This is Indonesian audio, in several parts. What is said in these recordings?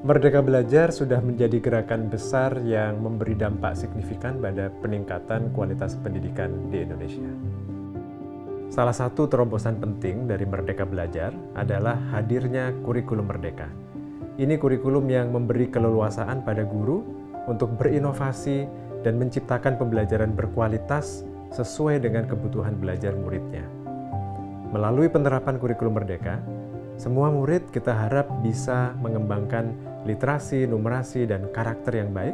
Merdeka Belajar sudah menjadi gerakan besar yang memberi dampak signifikan pada peningkatan kualitas pendidikan di Indonesia. Salah satu terobosan penting dari Merdeka Belajar adalah hadirnya kurikulum merdeka. Ini kurikulum yang memberi keleluasaan pada guru untuk berinovasi dan menciptakan pembelajaran berkualitas sesuai dengan kebutuhan belajar muridnya. Melalui penerapan kurikulum merdeka, semua murid kita harap bisa mengembangkan literasi, numerasi, dan karakter yang baik,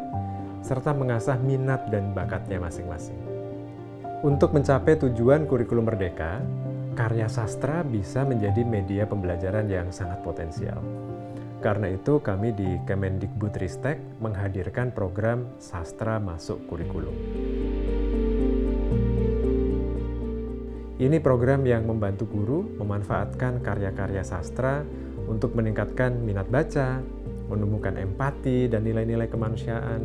serta mengasah minat dan bakatnya masing-masing. Untuk mencapai tujuan kurikulum merdeka, karya sastra bisa menjadi media pembelajaran yang sangat potensial. Karena itu, kami di Kemendikbudristek menghadirkan program Sastra Masuk Kurikulum. Ini program yang membantu guru memanfaatkan karya-karya sastra untuk meningkatkan minat baca, menemukan empati dan nilai-nilai kemanusiaan.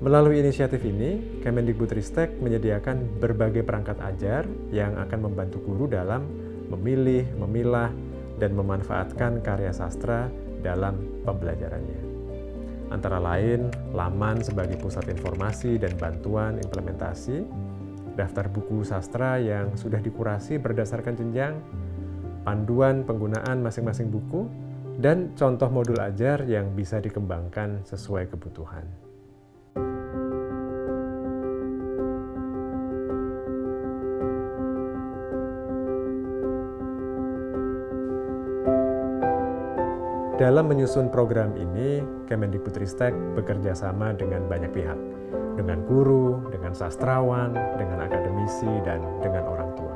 Melalui inisiatif ini, Kemendikbudristek menyediakan berbagai perangkat ajar yang akan membantu guru dalam memilih, memilah, dan memanfaatkan karya sastra dalam pembelajarannya. Antara lain, laman sebagai pusat informasi dan bantuan implementasi, daftar buku sastra yang sudah dikurasi berdasarkan jenjang, panduan penggunaan masing-masing buku, dan contoh modul ajar yang bisa dikembangkan sesuai kebutuhan. Dalam menyusun program ini, Kemendikbudristek bekerja sama dengan banyak pihak, dengan guru, dengan sastrawan, dengan akademisi, dan dengan orang tua.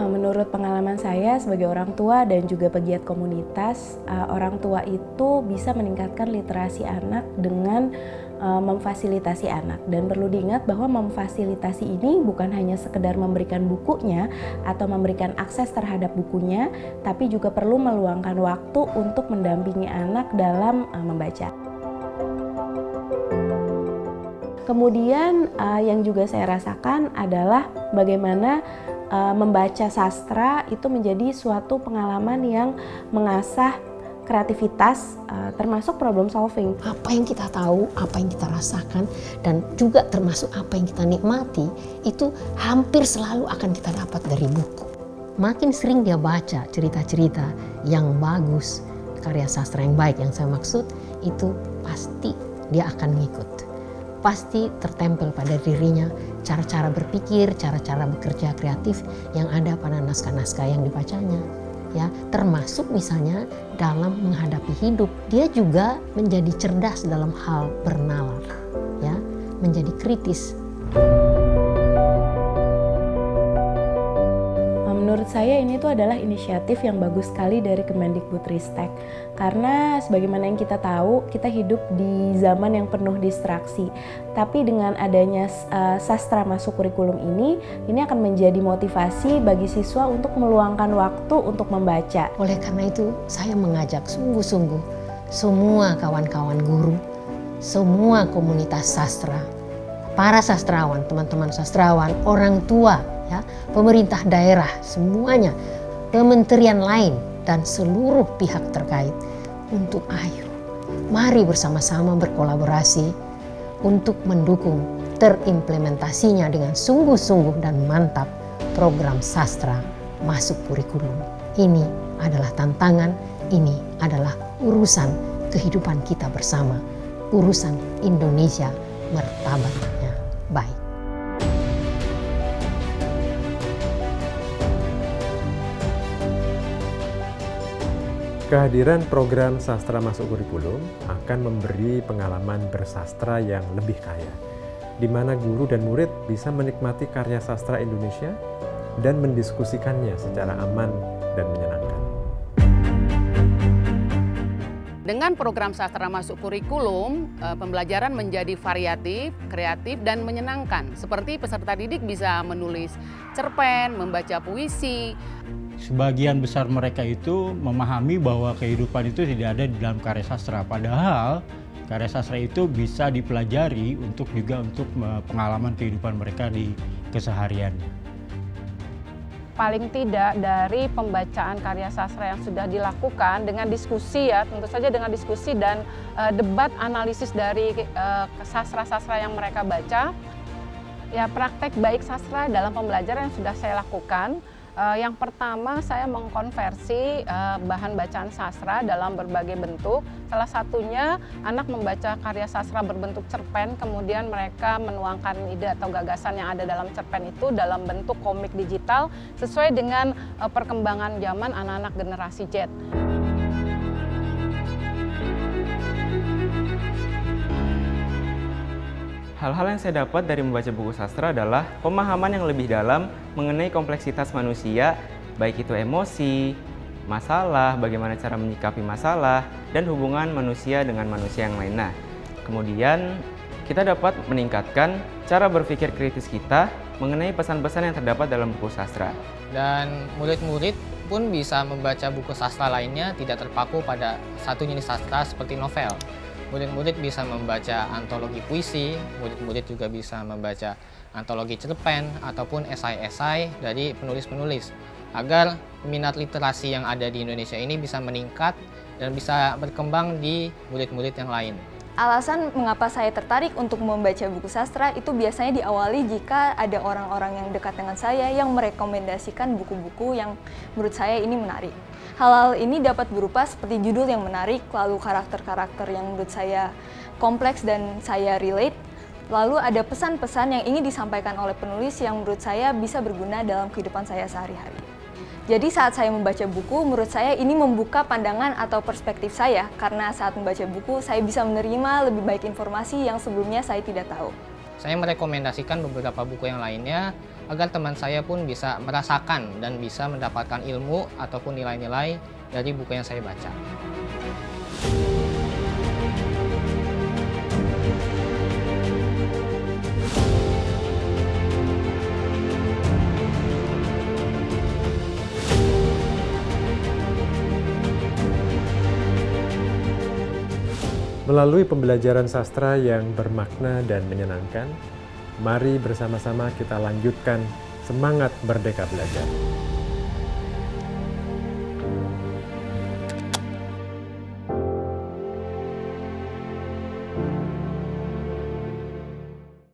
Menurut pengalaman saya sebagai orang tua dan juga pegiat komunitas, orang tua itu bisa meningkatkan literasi anak dengan memfasilitasi anak. Dan perlu diingat bahwa memfasilitasi ini bukan hanya sekedar memberikan bukunya atau memberikan akses terhadap bukunya, tapi juga perlu meluangkan waktu untuk mendampingi anak dalam membaca. Kemudian yang juga saya rasakan adalah bagaimana membaca sastra itu menjadi suatu pengalaman yang mengasah kreativitas, termasuk problem solving. Apa yang kita tahu, apa yang kita rasakan, dan juga termasuk apa yang kita nikmati, itu hampir selalu akan kita dapat dari buku. Makin sering dia baca cerita-cerita yang bagus, karya sastra yang baik yang saya maksud, itu pasti dia akan ngikut. Pasti tertempel pada dirinya cara-cara berpikir, cara-cara bekerja kreatif yang ada pada naskah-naskah yang dibacanya. Ya, termasuk misalnya dalam menghadapi hidup, dia juga menjadi cerdas dalam hal bernalar, ya, menjadi kritis. Menurut saya ini tuh adalah inisiatif yang bagus sekali dari Kemendikbudristek, karena sebagaimana yang kita tahu, kita hidup di zaman yang penuh distraksi. Tapi dengan adanya sastra masuk kurikulum ini akan menjadi motivasi bagi siswa untuk meluangkan waktu untuk membaca. Oleh karena itu, saya mengajak sungguh-sungguh semua kawan-kawan guru, semua komunitas sastra, para sastrawan, teman-teman sastrawan, orang tua, ya, pemerintah daerah, semuanya, kementerian lain, dan seluruh pihak terkait untuk ayo, mari bersama-sama berkolaborasi untuk mendukung terimplementasinya dengan sungguh-sungguh dan mantap program sastra masuk kurikulum. Ini adalah tantangan, ini adalah urusan kehidupan kita bersama, urusan Indonesia martabatnya baik. Kehadiran program Sastra Masuk Kurikulum akan memberi pengalaman bersastra yang lebih kaya, di mana guru dan murid bisa menikmati karya sastra Indonesia dan mendiskusikannya secara aman dan menyenangkan. Dengan program Sastra Masuk Kurikulum, pembelajaran menjadi variatif, kreatif, dan menyenangkan. Seperti peserta didik bisa menulis cerpen, membaca puisi. Sebagian besar mereka itu memahami bahwa kehidupan itu tidak ada di dalam karya sastra. Padahal karya sastra itu bisa dipelajari untuk pengalaman kehidupan mereka di kesehariannya. paling tidak dari pembacaan karya sastra yang sudah dilakukan dengan diskusi ya, tentu saja dengan diskusi dan debat analisis dari sastra-sastra yang mereka baca. Ya, praktek baik sastra dalam pembelajaran yang sudah saya lakukan. Yang pertama, saya mengkonversi bahan bacaan sastra dalam berbagai bentuk. Salah satunya anak membaca karya sastra berbentuk cerpen, kemudian mereka menuangkan ide atau gagasan yang ada dalam cerpen itu dalam bentuk komik digital sesuai dengan perkembangan zaman anak-anak generasi Z. Hal-hal yang saya dapat dari membaca buku sastra adalah pemahaman yang lebih dalam mengenai kompleksitas manusia, baik itu emosi, masalah, bagaimana cara menyikapi masalah, dan hubungan manusia dengan manusia yang lainnya. Kemudian, kita dapat meningkatkan cara berpikir kritis kita mengenai pesan-pesan yang terdapat dalam buku sastra. Dan murid-murid pun bisa membaca buku sastra lainnya, tidak terpaku pada satu jenis sastra seperti novel. Murid-murid bisa membaca antologi puisi, murid-murid juga bisa membaca antologi cerpen ataupun esai-esai dari penulis-penulis agar minat literasi yang ada di Indonesia ini bisa meningkat dan bisa berkembang di murid-murid yang lain. Alasan mengapa saya tertarik untuk membaca buku sastra itu biasanya diawali jika ada orang-orang yang dekat dengan saya yang merekomendasikan buku-buku yang menurut saya ini menarik. Hal-hal ini dapat berupa seperti judul yang menarik, lalu karakter-karakter yang menurut saya kompleks dan saya relate, lalu ada pesan-pesan yang ingin disampaikan oleh penulis yang menurut saya bisa berguna dalam kehidupan saya sehari-hari. Jadi saat saya membaca buku, menurut saya ini membuka pandangan atau perspektif saya, karena saat membaca buku saya bisa menerima lebih baik informasi yang sebelumnya saya tidak tahu. Saya merekomendasikan beberapa buku yang lainnya agar teman saya pun bisa merasakan dan bisa mendapatkan ilmu ataupun nilai-nilai dari buku yang saya baca. Melalui pembelajaran sastra yang bermakna dan menyenangkan, mari bersama-sama kita lanjutkan semangat Merdeka Belajar.